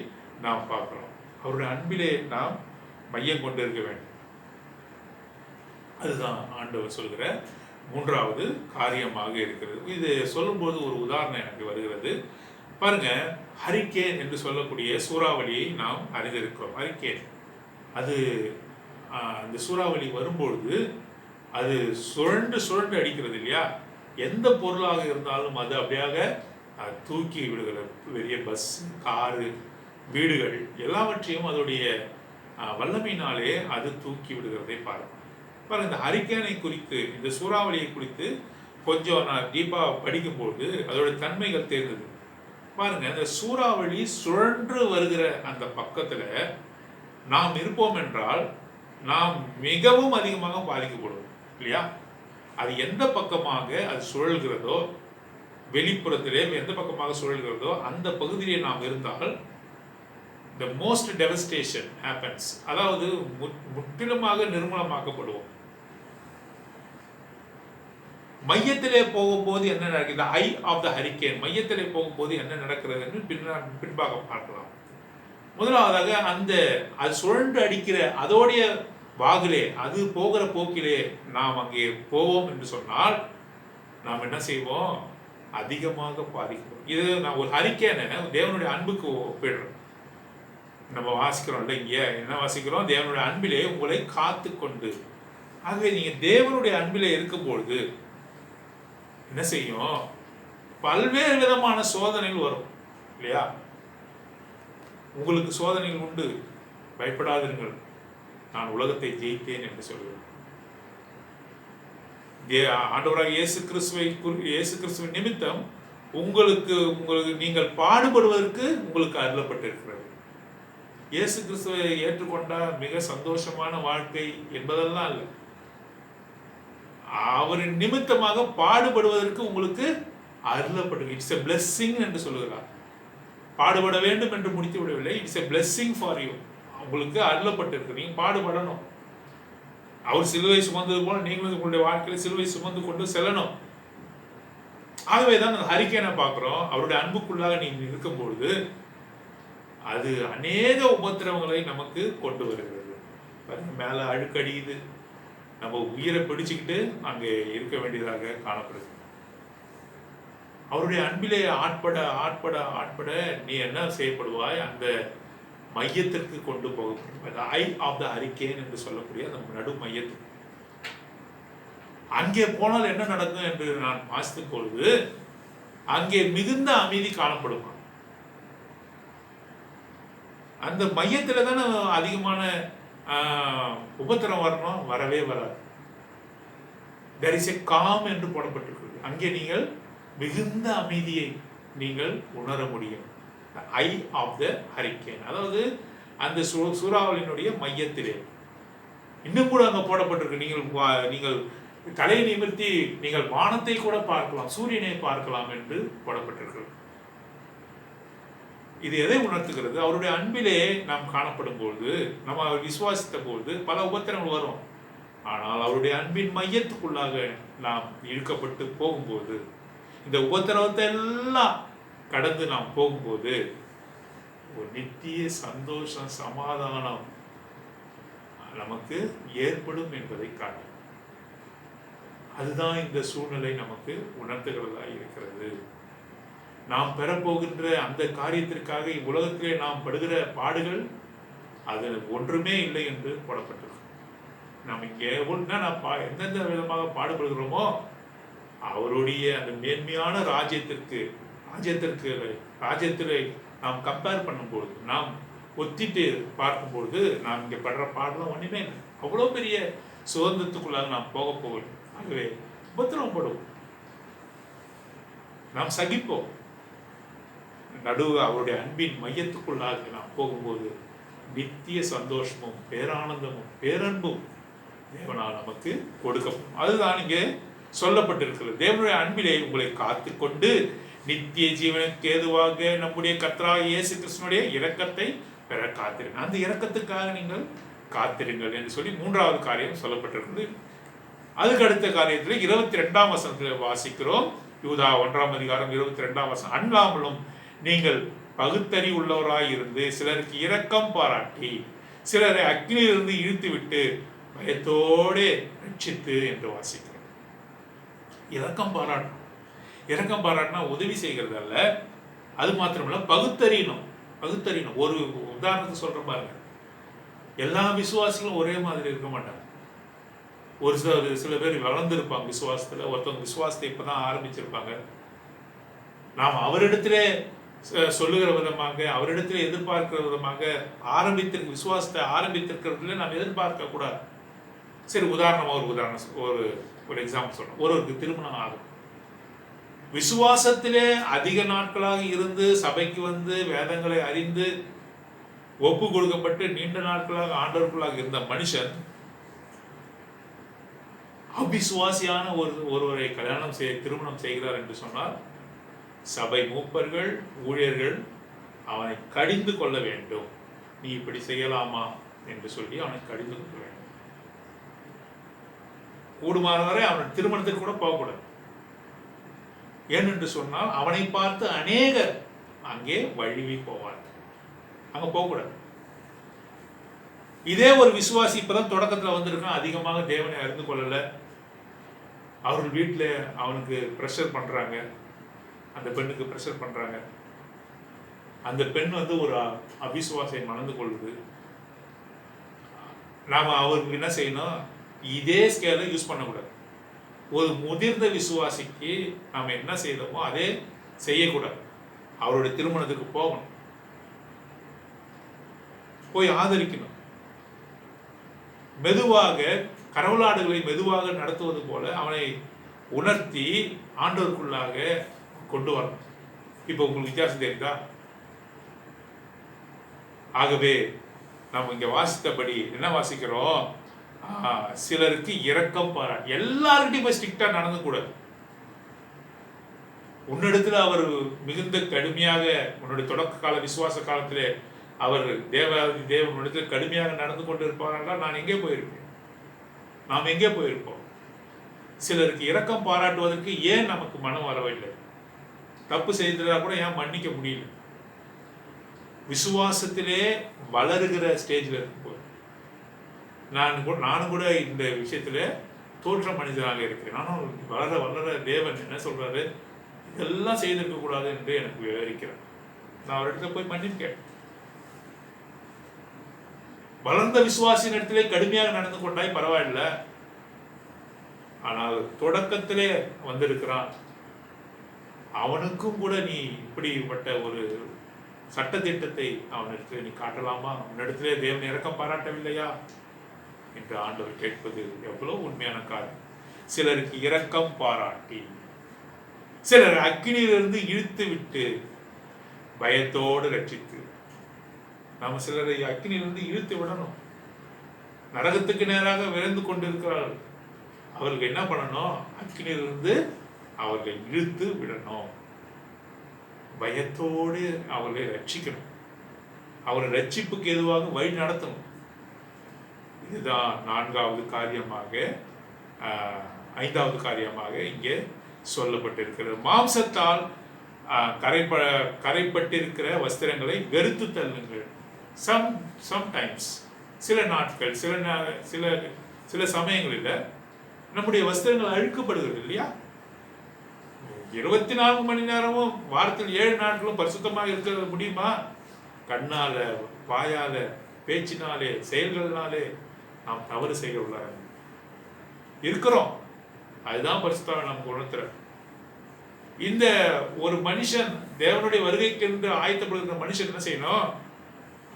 நாம் பார்க்கிறோம். அவருடைய அன்பிலே நாம் மையம் கொண்டிருக்க வேண்டும். அதுதான் ஆண்டவர் சொல்கிற 3வது காரியமாக இருக்கிறது. இது சொல்லும்போது ஒரு உதாரணம் எனக்கு வருகிறது. பாருங்க, ஹரிக்கேன் என்று சொல்லக்கூடிய சூறாவளியை நாம் அறிந்திருக்கிறோம். ஹரிக்கேன், அது அந்த சூறாவளி வரும்பொழுது அது சுழண்டு அடிக்கிறது இல்லையா? எந்த பொருளாக இருந்தாலும் அது அப்படியாக தூக்கி விடுகிற, பெரிய பஸ், காரு, வீடுகள் எல்லாவற்றையும் அதோடைய வல்லமையினாலே அது தூக்கி விடுகிறதை பார்க்கணும். பாருங்க, இந்த ஹரிக்கேனை குறித்து, இந்த சூறாவளியை குறித்து கொஞ்சம் நான் டீப்பாக படிக்கும்போது அதோட தன்மைகள் தெரிந்தது. பாருங்க, இந்த சூறாவளி சுழன்று வருகிற அந்த பக்கத்தில் நாம் இருப்போம் என்றால் நாம் மிகவும் அதிகமாக பாதிக்கப்படுவோம் இல்லையா? அது எந்த பக்கமாக அது சுழல்கிறதோ, வெளிப்புறத்திலே எந்த பக்கமாக சுழல்கிறதோ அந்த பகுதியிலே நாம் இருந்தால் the most devastation happens. அதாவது முற்றிலுமாக நிர்மூலமாக்கப்படுவோம். மையத்திலே போகும்போது என்ன நடக்குது, ஐ ஆஃப் த ஹரிக்கேன், மையத்திலே போகும்போது என்ன நடக்கிறது என்று பின்பாக பார்க்கலாம். முதலாவதாக அது சுழன்று அடிக்கிற அதோடைய வாகிலே, அது போகிற போக்கிலே நாம் அங்கே போவோம் என்று சொன்னால் நாம் என்ன செய்வோம், அதிகமாக பாதிக்கும். இது நான் ஒரு ஹரிக்கேனை தேவனுடைய அன்புக்கு ஒப்பிடுறேன். நம்ம வாசிக்கிறோம்ல, இங்கே என்ன வாசிக்கிறோம், தேவனுடைய அன்பிலே உங்களை காத்து கொண்டு. ஆகவே நீங்கள் தேவனுடைய அன்பிலே இருக்கும்பொழுது என்ன செய்யும், பல்வேறு விதமான சோதனைகள் வரும் இல்லையா? உங்களுக்கு சோதனைகள் உண்டு, பயப்படாதீர்கள், நான் உலகத்தை ஜெயித்தேன் என்று சொல்லுவேன். ஆண்டவராக இயேசு கிறிஸ்துவின் நிமித்தம் உங்களுக்கு நீங்கள் பாடுபடுவதற்கு உங்களுக்கு அருளப்பட்டிருக்கிறது. இயேசு கிறிஸ்துவை ஏற்றுக்கொண்டா மிக சந்தோஷமான வாழ்க்கை என்பதெல்லாம் இல்லை. அவரின் நிமித்தமாக பாடுபடுவதற்கு உங்களுக்கு அருளப்பட்டு, இட்ஸ் எ பிளெஸ்ஸிங் என்று சொல்லுகிறார். பாடுபட வேண்டும் என்று முடித்து விடவில்லை, it's a blessing for you. உங்களுக்கு அருளப்பட்டிருக்கு, நீங்க பாடுபடணும். அவர் சிலுவை சுமந்தது போல நீங்களும் உங்களுடைய வாழ்க்கையில் சிலுவை சுமந்து கொண்டு செல்லணும். ஆகவே தான் அந்த ஹரிக்கேனை பார்க்கிறோம். அவருடைய அன்புக்குள்ளாக நீங்க இருக்கும்பொழுது அது அநேக உபத்திரவங்களை நமக்கு கொண்டு வருகிறது. மேலே அழுக்கடியுது, நம்ம உயிரை பிடிச்சுக்கிட்டு அங்கே இருக்க வேண்டியதாக காணப்படுது. அவருடைய அன்பிலே ஆட்பட ஆட்பட ஆட்பட நீ என்ன செய்யப்படுவாய், அந்த மையத்திற்கு கொண்டு போகப்படும். ஐ ஆஃப் த ஹரிக்கேன் என்று சொல்லக்கூடிய அந்த நடு மையத்துக்கு அங்கே போனால் என்ன நடக்கும் என்று நான் வாசித்த பொழுது அங்கே மிகுந்த அமைதி காணப்படுமா. அந்த மையத்தில் தானே அதிகமான உபத்திரம் வரணும், வரவே வராது. there is a calm என்று போடப்பட்டிருக்கிறது. அங்கே நீங்கள் மிகுந்த அமைதியை நீங்கள் உணர முடியும். ஐ ஆஃப் த ஹரிக்கேன், அதாவது அந்த சூறாவளியினுடைய மையத்திலே. இன்னும் கூட அங்கே போடப்பட்டிருக்கு, நீங்கள் தலையை நிமிர்த்தி நீங்கள் வானத்தை கூட பார்க்கலாம், சூரியனை பார்க்கலாம் என்று போடப்பட்டிருக்கிறது. இது எதை உணர்த்துகிறது, அவருடைய அன்பிலே நாம் காணப்படும் பொழுது, நம்ம விசுவாசித்த பொழுது பல உபத்திரங்கள் வரும். ஆனால் அவருடைய அன்பின் மையத்துக்குள்ளாக நாம் இழுக்கப்பட்டு போகும்போது, இந்த உபத்திரவத்தை எல்லாம் கடந்து நாம் போகும்போது ஒரு நித்திய சந்தோஷம், சமாதானம் நமக்கு ஏற்படும் என்பதை காட்டும். அதுதான் இந்த சூழ்நிலை நமக்கு உணர்த்துகிறதா இருக்கிறது. நாம் பெறப்போகின்ற அந்த காரியத்திற்காக இவ்வுலகத்திலே நாம் படுகிற பாடுகள் அது ஒன்றுமே இல்லை என்று போடப்பட்டிருக்கு. நாம் இங்கே எந்தெந்த விதமாக பாடுபடுகிறோமோ அவருடைய அந்த மேன்மையான ராஜ்யத்திலே நாம் கம்பேர் பண்ணும்போது, நாம் ஒத்திட்டு பார்க்கும்போது நாம் இங்கே படுற பாடலாம் ஒன்றுமே இல்லை. அவ்வளோ பெரிய சுதந்திரத்துக்குள்ளாக நாம் போகணும். ஆகவே உபத்திரவப்படுவோம், நாம் சகிப்போம். அவருடைய அன்பின் மையத்துக்குள்ளாக நாம் போகும்போது நித்திய சந்தோஷமும் பேரானந்தமும் பேரன்பும் தேவனால் நமக்கு கொடுக்கப்படும். அதுதான் இங்கே சொல்லப்பட்டிருக்கிறது. தேவனுடைய அன்பிலே உங்களை காத்து கொண்டு நித்திய ஜீவனுக்கு ஏதுவாக நம்முடைய கர்த்தராகிய இயேசு கிறிஸ்துவினுடைய இரக்கத்தை பெற காத்திருங்கள். அந்த இரக்கத்துக்காக நீங்கள் காத்திருங்கள் என்று சொல்லி மூன்றாவது காரியம் சொல்லப்பட்டிருக்கிறது. அதுக்கு அடுத்த காரியத்தில் 22ஆம் வசனத்தில் வாசிக்கிறோம். யூதா 1ஆம் அதிகாரம் 22ஆம் வசனம், அன்பாமலும் நீங்கள் பகுத்தறி உள்ளவராய் இருந்து சிலருக்கு இரக்கம் பாராட்டி சிலரை அக்னியிலிருந்து இழுத்து விட்டு பயத்தோடு ரட்சித்து என்று வாசிக்கிறோம். இரக்கம் பாராட்டணும். இரக்கம் பாராட்டினா உதவி செய்கிறது அல்ல, அது மாத்திரமல்ல பகுத்தறியணும். ஒரு உதாரணத்துக்கு சொல்ற பாருங்க, எல்லா விசுவாசிகளும் ஒரே மாதிரி இருக்க மாட்டாங்க. ஒரு சில பேர் வளர்ந்துருப்பாங்க விசுவாசத்தில், ஒருத்தவங்க விசுவாசத்தை இப்பதான் ஆரம்பிச்சிருப்பாங்க. நாம் அவரிடத்திலே சொல்லுகிற விதமாக, அவரிடத்தில் எதிர்பார்க்கிற விதமாக விசுவாசத்தை ஆரம்பித்திருக்கிறதுல நாம் எதிர்பார்க்க கூடாது. சரி, ஒரு எக்ஸாம்பிள் சொல்றோம். ஒருவருக்கு திருமணம் ஆகும். விசுவாசத்திலே அதிக நாட்களாக இருந்து சபைக்கு வந்து வேதங்களை அறிந்து ஒப்பு கொடுக்கப்பட்டு நீண்ட நாட்களாக ஆண்டவருக்குள்ளாக இருந்த மனுஷன் அவிசுவாசியான ஒருவரை திருமணம் செய்கிறார் என்று சொன்னால் சபை மூப்பர்கள், ஊழியர்கள் அவனை கடிந்து கொள்ள வேண்டும். நீ இப்படி செய்யலாமா என்று சொல்லி அவனை கடிந்து கொள்ள வேண்டும். கூடுமானவரை அவன் திருமணத்துக்கு கூட போகக்கூடாது. ஏனென்று சொன்னால் அவனை பார்த்து அநேகர் அங்கே வழுவி போவார்கள். அங்க போகக்கூடாது. இதே ஒரு விசுவாசி இப்பதான் தொடக்கத்தில் வந்திருக்கான், அதிகமாக தேவனை அறிந்து கொள்ளல, அவர்கள் வீட்டில் அவனுக்கு ப்ரெஷர் பண்றாங்க, அந்த பெண்ணுக்கு ப்ரெஷர் பண்றாங்க, அந்த பெண் வந்து ஒரு அவிசுவாசை மணந்து கொள்ளுது. நாம அவருக்கு என்ன செய்யணும்? இதே ஸ்கேலை யூஸ் பண்ணக்கூடாது. ஒரு முதிர்ந்த விசுவாசிக்கு நாம் என்ன செய்தோமோ அதே செய்யக்கூடாது. அவருடைய திருமணத்துக்கு போகணும், போய் ஆதரிக்கணும். மெதுவாக கரவலாடுகளை மெதுவாக நடத்துவது போல அவனை உணர்த்தி ஆண்டவருக்குள்ளாக கொண்டு வரணும். இப்போ உங்களுக்கு வித்தியாசம் தெரியுதா? ஆகவே நாம் இங்க வாசித்தபடி என்ன வாசிக்கிறோம்? சிலருக்கு இரக்கம் பாராட்டு. எல்லார்கிட்டையும் போய் ஸ்ட்ரிக்டா நடந்து கூடாது. உன்னிடத்துல அவர் மிகுந்த கடுமையாக, உன்னுடைய தொடக்க கால விசுவாச காலத்திலே அவர் தேவனிடத்தில் கடுமையாக நடந்து கொண்டு இருப்பார்கள். நான் எங்கே போயிருப்பேன்? நாம் எங்கே போயிருப்போம்? சிலருக்கு இரக்கம் பாராட்டுவதற்கு ஏன் நமக்கு மனம் வரவில்லை? தப்பு செய்ததா கூட ஏன் மன்னிக்க முடியல? விசுவாசத்திலே வளருகிற ஸ்டேஜில் இருக்கும்போது நானும் கூட இந்த விஷயத்துல தோற்ற மனிதனாக இருக்கிறேன். நானும் வளர வளர தேவன் என்ன சொல்றாரு, இதெல்லாம் செய்திருக்க கூடாது என்று எனக்கு விவரிக்கிறேன். நான் அவரிடத்துல போய் மன்னிப்பேன். வளர்ந்த விசுவாசின் இடத்திலே கடுமையாக நடந்து கொண்டாய் பரவாயில்ல, ஆனால் தொடக்கத்திலே வந்திருக்கிறான், அவனுக்கும் கூட நீ இப்படிப்பட்ட ஒரு சட்டத்திட்டத்தை அவனிடத்தில் நீ காட்டலாமா? அவனிடத்திலே தேவன் இரக்கம் பாராட்டவில்லையா என்று ஆண்டவர் கேட்பது எவ்வளவு உண்மையான காரியம். சிலருக்கு இரக்கம் பாராட்டி, சிலர் அக்கினியிலிருந்து இழுத்து விட்டு பயத்தோடு ரட்சித்து, நாம சிலரை அக்கினியிலிருந்து இழுத்து விடணும். நரகத்துக்கு நேராக விரைந்து கொண்டிருக்கிறார்கள், அவர்களுக்கு என்ன பண்ணணும்? அக்கினியிலிருந்து அவர்களை இழுத்து விடணும். பயத்தோடு அவர்களை ரட்சிக்கணும். அவரை ரட்சிப்புக்கு எதுவாக வழி நடத்தணும். இதுதான் நான்காவது காரியமாக, ஐந்தாவது காரியமாக இங்கே சொல்லப்பட்டிருக்கிறது. மாம்சத்தால் கரைப்பட்டிருக்கிற வஸ்திரங்களை வெறுத்து தள்ளுங்கள். சம்டைம்ஸ், சில நாட்கள், சில சமயங்களில் நம்முடைய வஸ்திரங்கள் அழுக்கப்படுகிறது இல்லையா? 24 மணி நேரமும் வாரத்தில் 7 நாட்களும் பரிசுத்தமாக இருக்கிறது முடியுமா? கண்ணால, வாயால, பேச்சினாலே, செயல்களினாலே நாம் தவறு செய்ய இருக்கிறோம். அதுதான் பரிசுத்தம் நமக்கு உணர்த்துற. இந்த ஒரு மனுஷன் தேவனுடைய வருகைக்கென்று ஆயத்தப்படுகிற மனுஷன் என்ன செய்யணும்?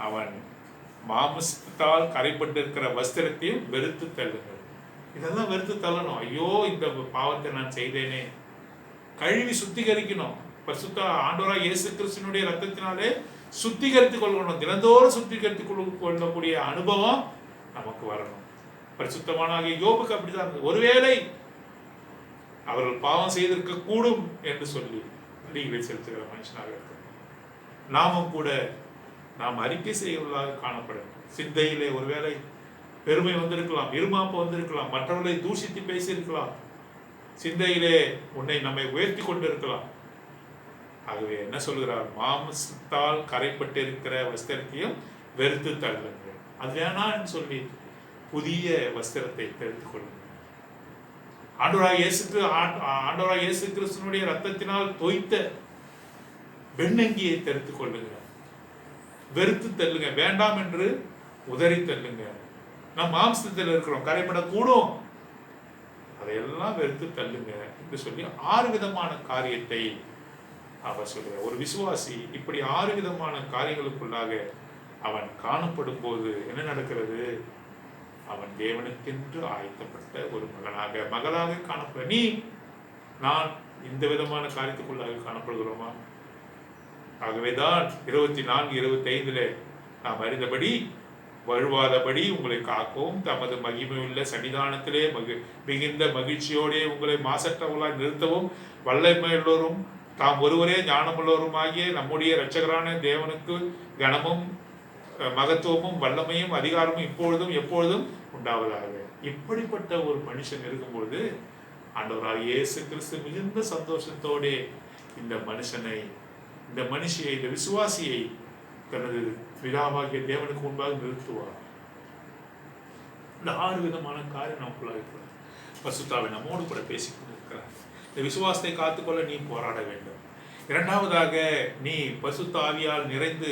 அவன் மாம்சத்தால் கரைப்பட்டு இருக்கிற வஸ்திரத்தையும் வெறுத்து தள்ளுங்கள். இதெல்லாம் வெறுத்து தள்ளணும். ஐயோ, இந்த பாவத்தை நான் செய்தேனே, கழுவி சுத்திகரிக்கணும். பரிசுத்த ஆண்டவராகிய இயேசு கிறிஸ்துவினுடைய ரத்தத்தினாலே சுத்திகரித்துக் கொள்ளணும். தினந்தோறும் சுத்திகரித்துக் கொள்ளக்கூடிய அனுபவம் நமக்கு வரணும். பரிசுத்தமானாகிய யோபுக்கு அப்படிதான் இருந்தது. ஒருவேளை அவர்கள் பாவம் செய்திருக்க கூடும் என்று சொல்லி பலிகளை செலுத்துகிற மனுஷனாக இருக்கிறோம். நாமும் கூட நாம் அறிக்கை செய்வதாக காணப்படும். சிந்தையிலே ஒருவேளை பெருமை வந்திருக்கலாம், இருமாப்பு வந்திருக்கலாம், மற்றவர்களை தூஷித்து பேசியிருக்கலாம், சிந்தையிலே நம்மை உயர்த்தி கொண்டிருக்கலாம். ஆகவே என்ன சொல்கிறார்? மாம்சத்தால் கரைப்பட்டிருக்கிற வஸ்திரத்தையும் வெறுத்து தள்ளுங்கள். அது வேணான்னு சொல்லி புதிய வஸ்திரத்தை தெரிந்து கொள்ளுங்கள். ஆண்டவராகிய இயேசு கிறிஸ்துவினுடைய ரத்தத்தினால் தோய்த்த வெண்ணங்கியை தெரிந்து கொள்ளுங்க. வெறுத்து தள்ளுங்க, வேண்டாம் என்று உதறி தள்ளுங்க. நம் மாம்சத்தில் இருக்கிறோம், கரைப்படக்கூடும், அதையெல்லாம் வெறுத்து தள்ளுங்க என்று சொல்லி 6 விதமான காரியத்தை அவர் சொல்கிறார். ஒரு விசுவாசி இப்படி 6 விதமான காரியங்களுக்குள்ளாக அவன் காணப்படும் போது என்ன நடக்கிறது? அவன் தேவனுக்கென்று ஆயத்தப்பட்ட ஒரு மகளாக காணப்பட நீ நான் இந்த விதமான காரியத்துக்குள்ளாக காணப்படுகிறோமா? ஆகவேதான் 24-25 நாம் அறிந்தபடி வழுவாதபடி உங்களை காக்கவும் தமது மகிமையுள்ள சன்னிதானத்திலே மிகுந்த மகிழ்ச்சியோடே உங்களை மாசற்றவர்களாய் நிறுத்தவும் வல்லமையுள்ளோரும் தாம் ஒருவரே ஞானமுள்ளவருமாகிய நம்முடைய இரட்சகரான தேவனுக்கு கனமும் மகத்துவமும் வல்லமையும் அதிகாரமும் இப்பொழுதும் எப்பொழுதும் உண்டாவதாக. இப்படிப்பட்ட ஒரு மனுஷன் இருக்கும்பொழுது ஆண்டவராக இயேசு கிறிஸ்து மிகுந்த சந்தோஷத்தோடே இந்த மனுஷனை, இந்த மனுஷியை, இந்த விசுவாசியை தனது பிதாவாகிய தேவனுக்கு முன்பாக நிறுத்துவார். இந்த 6 விதமான காரியம் நமக்குள்ளாக இருக்கிறார். பரிசுத்தாவி நம்மோடு கூட பேசிக் கொண்டிருக்கிறார். இந்த விசுவாசத்தை காத்துக்கொள்ள நீ போராட வேண்டும். இரண்டாவதாக நீ பரிசுத்த ஆவியால் நிறைந்து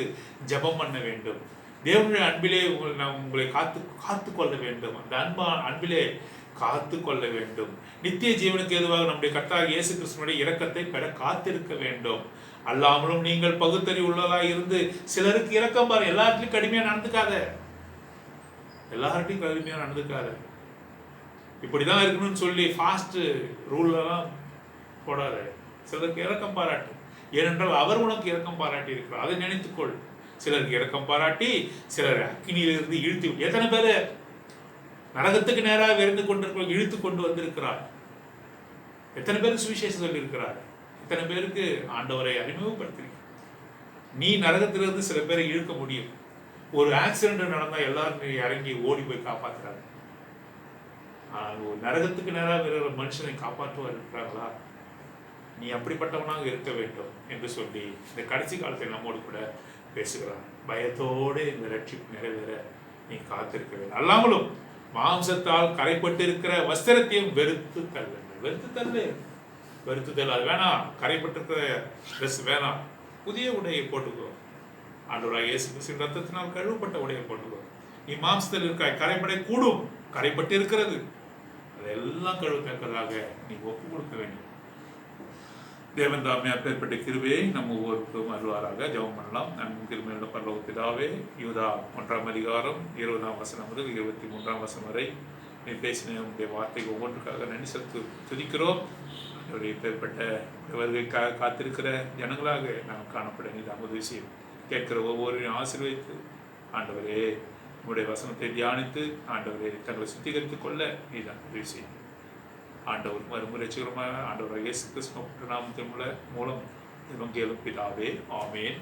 ஜெபம் பண்ண வேண்டும். தேவனுடைய அன்பிலே உங்களை காத்து கொள்ள வேண்டும். அந்த அன்பிலே காத்து கொள்ள வேண்டும். நித்திய ஜீவனுக்கு எதுவாக நம்முடைய கர்த்தராகிய இயேசு கிறிஸ்துவினுடைய இரக்கத்தை பெற காத்திருக்க வேண்டும். அல்லாமலும் நீங்கள் பகுத்தறிவு உள்ளதாக இருந்து சிலருக்கு இரக்கம் பாரு. எல்லார்ட்டையும் கடுமையா நடந்துக்காத. எல்லார்ட்டையும் கடுமையா நடந்துக்காத. இப்படிதான் இருக்கணும்னு சொல்லி ஃபாஸ்ட் ரூல்லாம் போடாத. சிலருக்கு இரக்கம் பாராட்டு. ஏனென்றால் அவர் உனக்கு இரக்கம் பாராட்டி இருக்கிறார். அதை நினைத்துக்கொள். சிலருக்கு இரக்கம் பாராட்டி சிலர் அக்கினியிலிருந்து இழுத்து, எத்தனை பேர் நரகத்துக்கு நேராக விரைந்து கொண்டிருக்கிற இழுத்து கொண்டு வந்திருக்கிறார். எத்தனை பேருக்கு சுவிசேஷம் சொல்லி இருக்கிறார். எத்தனை பேருக்கு ஆண்டவரை அறிமுகப்படுத்திருக்கிறார். நீ நரகத்திலிருந்து சில பேரை இழுக்க முடியும். ஒரு ஆக்சிடென்ட் நடந்தால் எல்லாரும் இறங்கி ஓடி போய் காப்பாற்றுறாங்க. ஆனால் ஒரு நரகத்துக்கு நேராக விரைகிற மனுஷனை காப்பாற்றுவார் இருக்கிறார்களா? நீ அப்படிப்பட்டவனாக இருக்க வேண்டும் என்று சொல்லி இந்த கடைசி காலத்தில் நம்மோடு கூட பேசுகிறார். பயத்தோடு இந்த ரட்சிப்பு நிறைவேற நீ காத்திருக்க வேண்டும். அல்லாமலும் மாம்சத்தால் கரைப்பட்டு இருக்கிற வஸ்திரத்தையும் வெறுத்து தள்ளுங்கள். வெறுத்து தள்ள அது வேணாம். கரைப்பட்டிருக்கிற ட்ரெஸ் வேணாம். புதிய உடையை போட்டுக்கோ. ஆண்டவராகிய இயேசு கிறிஸ்துவின் ரத்தத்தினால் கழுவப்பட்ட உடையை போட்டுக்கோ. நீ மாம்சத்தில் இருக்காய், கரைப்படை கூடும், கரைப்பட்டு இருக்கிறது, அதெல்லாம் கழுவத்தக்கதாக நீ ஒப்பு கொடுக்க வேண்டும். தேவன் தாமே அப்பேற்பட்ட கிருபையை நம்ம ஒவ்வொருவருக்கும் அருள்வாராக. ஜெபம் பண்ணலாம். நம் கிருபையுள்ள பரலோக பிதாவே, யூதா 1ஆம் அதிகாரம் 20ஆம் வசனம் முதல் 23ஆம் வசனம் வரை நீ பேசின உங்களுடைய வார்த்தை ஒவ்வொன்றுக்காக நன்றி செலுத்தி துதிக்கிறோம். அவருடைய இப்பேற்பட்ட வருகைக்காக காத்திருக்கிற ஜனங்களாக நாம் காணப்பட நீ தான் உதவி செய்யும். கேட்கிற ஒவ்வொருவரையும் ஆசீர்வதித்து ஆண்டவரே உங்களுடைய வசனத்தை தியானித்து ஆண்டவரை தங்களை சுத்திகரித்துக் கொள்ள நீ தான் உதவி செய்யும். ஆண்டவர் மறுமுறைச்சிகரமாக ஆண்டவர் இயேசு கிறிஸ்து நாமத்தின் மூலம் ஜெபம் கேளும் பிதாவே. ஆமேன்.